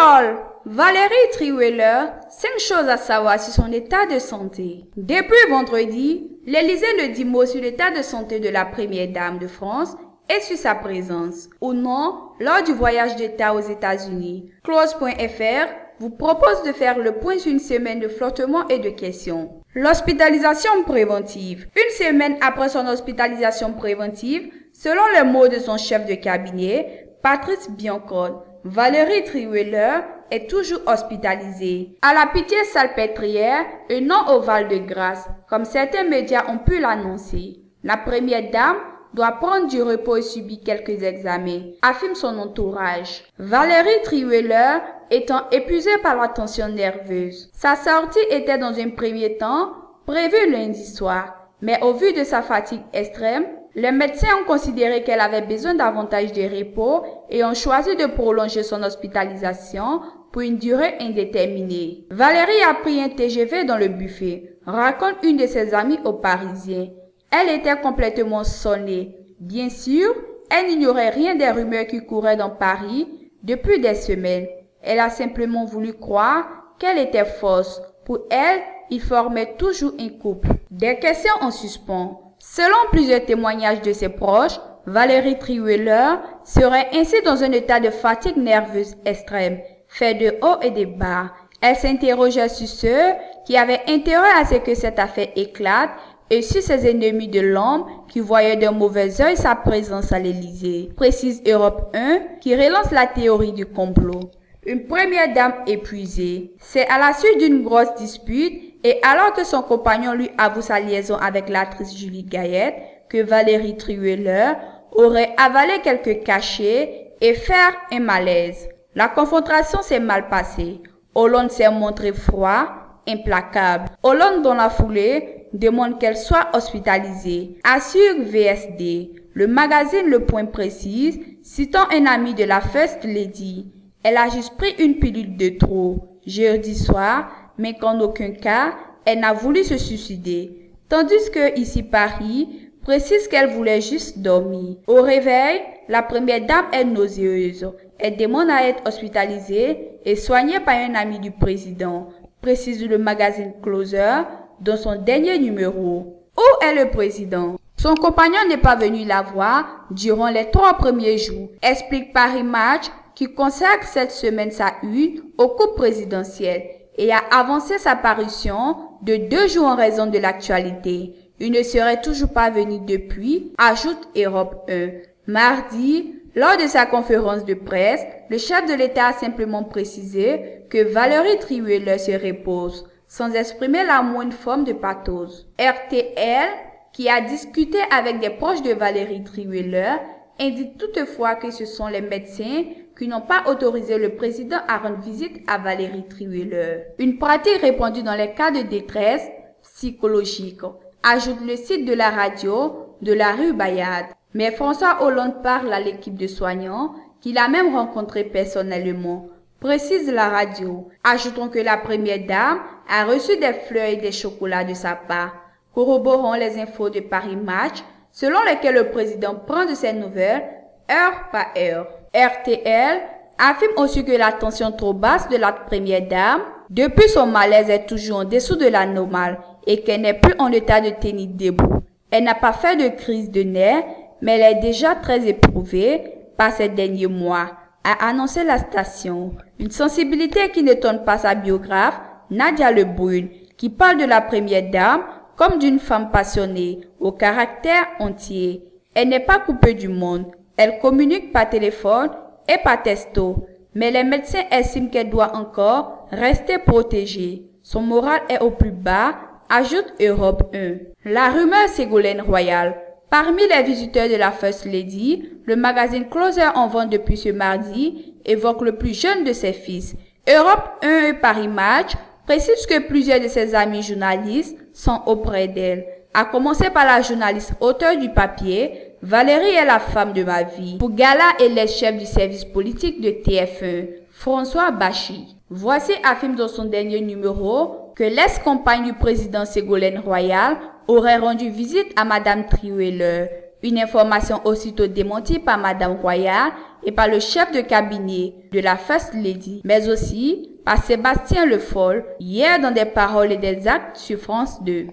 People! Valérie Trierweiler, 5 choses à savoir sur son état de santé. Depuis vendredi, l'Élysée ne dit mot sur l'état de santé de la première dame de France et sur sa présence ou non lors du voyage d'État aux États-Unis. Close.fr vous propose de faire le point sur une semaine de flottement et de questions. L'hospitalisation préventive. Une semaine après son hospitalisation préventive, selon les mots de son chef de cabinet, Patrice Biancourt, Valérie Trierweiler est toujours hospitalisée à la Pitié-Salpêtrière et non au Val-de-Grâce, comme certains médias ont pu l'annoncer. La première dame doit prendre du repos et subir quelques examens, affirme son entourage. Valérie Trierweiler étant épuisée par la tension nerveuse. Sa sortie était dans un premier temps prévue lundi soir, mais au vu de sa fatigue extrême, les médecins ont considéré qu'elle avait besoin davantage de repos et ont choisi de prolonger son hospitalisation pour une durée indéterminée. Valérie a pris un TGV dans le buffet, raconte une de ses amies aux Parisiens. Elle était complètement sonnée. Bien sûr, elle n'ignorait rien des rumeurs qui couraient dans Paris depuis des semaines. Elle a simplement voulu croire qu'elle était fausse. Pour elle, ils formaient toujours un couple. Des questions en suspens. Selon plusieurs témoignages de ses proches, Valérie Trierweiler serait ainsi dans un état de fatigue nerveuse extrême, fait de haut et de bas. Elle s'interrogeait sur ceux qui avaient intérêt à ce que cette affaire éclate et sur ses ennemis de l'ombre qui voyaient d'un mauvais œil sa présence à l'Élysée, précise Europe 1 qui relance la théorie du complot. Une première dame épuisée. C'est à la suite d'une grosse dispute et alors que son compagnon lui avoue sa liaison avec l'actrice Julie Gaillet que Valérie Trierweiler aurait avalé quelques cachets et faire un malaise. La confrontation s'est mal passée. Hollande s'est montré froid, implacable. Hollande dans la foulée demande qu'elle soit hospitalisée, assure VSD. Le magazine Le Point précise, citant un ami de la First Lady. Elle a juste pris une pilule de trop, jeudi soir, mais qu'en aucun cas, elle n'a voulu se suicider. Tandis que ici Paris précise qu'elle voulait juste dormir. Au réveil, la première dame est nauséeuse. Elle demande à être hospitalisée et soignée par un ami du président, précise le magazine Closer dans son dernier numéro. Où est le président? Son compagnon n'est pas venu la voir durant les 3 premiers jours, explique Paris Match qui consacre cette semaine sa une au couple présidentiel et a avancé sa parution de 2 jours en raison de l'actualité. Il ne serait toujours pas venu depuis, ajoute Europe 1. Mardi, lors de sa conférence de presse, le chef de l'État a simplement précisé que Valérie Trierweiler se repose, sans exprimer la moindre forme de pathos. RTL, qui a discuté avec des proches de Valérie Trierweiler, indique toutefois que ce sont les médecins qui n'ont pas autorisé le président à rendre visite à Valérie Trierweiler. Une pratique répandue dans les cas de détresse psychologique, ajoute le site de la radio de la rue Bayard. Mais François Hollande parle à l'équipe de soignants qu'il a même rencontré personnellement, précise la radio. Ajoutons que la première dame a reçu des fleurs et des chocolats de sa part. Corroborons les infos de Paris Match, selon lesquelles le président prend de ses nouvelles heure par heure. RTL affirme aussi que la tension trop basse de la première dame, depuis son malaise, est toujours en dessous de la normale et qu'elle n'est plus en état de tenir debout. Elle n'a pas fait de crise de nerfs, mais elle est déjà très éprouvée par ces derniers mois, a annoncé la station. Une sensibilité qui n'étonne pas sa biographe, Nadia Le Brun, qui parle de la première dame comme d'une femme passionnée, au caractère entier. Elle n'est pas coupée du monde. Elle communique par téléphone et par texto. Mais les médecins estiment qu'elle doit encore rester protégée. Son moral est au plus bas, ajoute Europe 1. La rumeur Ségolène Royal. Parmi les visiteurs de la First Lady, le magazine Closer en vente depuis ce mardi évoque le plus jeune de ses fils. Europe 1 et Paris Match précise que plusieurs de ses amis journalistes sont auprès d'elle. À commencer par la journaliste auteure du papier, Valérie est la femme de ma vie. Pour Gala et les chefs du service politique de TF1, François Bachy. Voici affirme dans son dernier numéro que l'ex-compagne du président Ségolène Royal aurait rendu visite à Madame Trierweiler. Une information aussitôt démentie par Madame Royal et par le chef de cabinet de la First Lady, mais aussi par Sébastien Le Foll, hier dans des paroles et des actes sur France 2.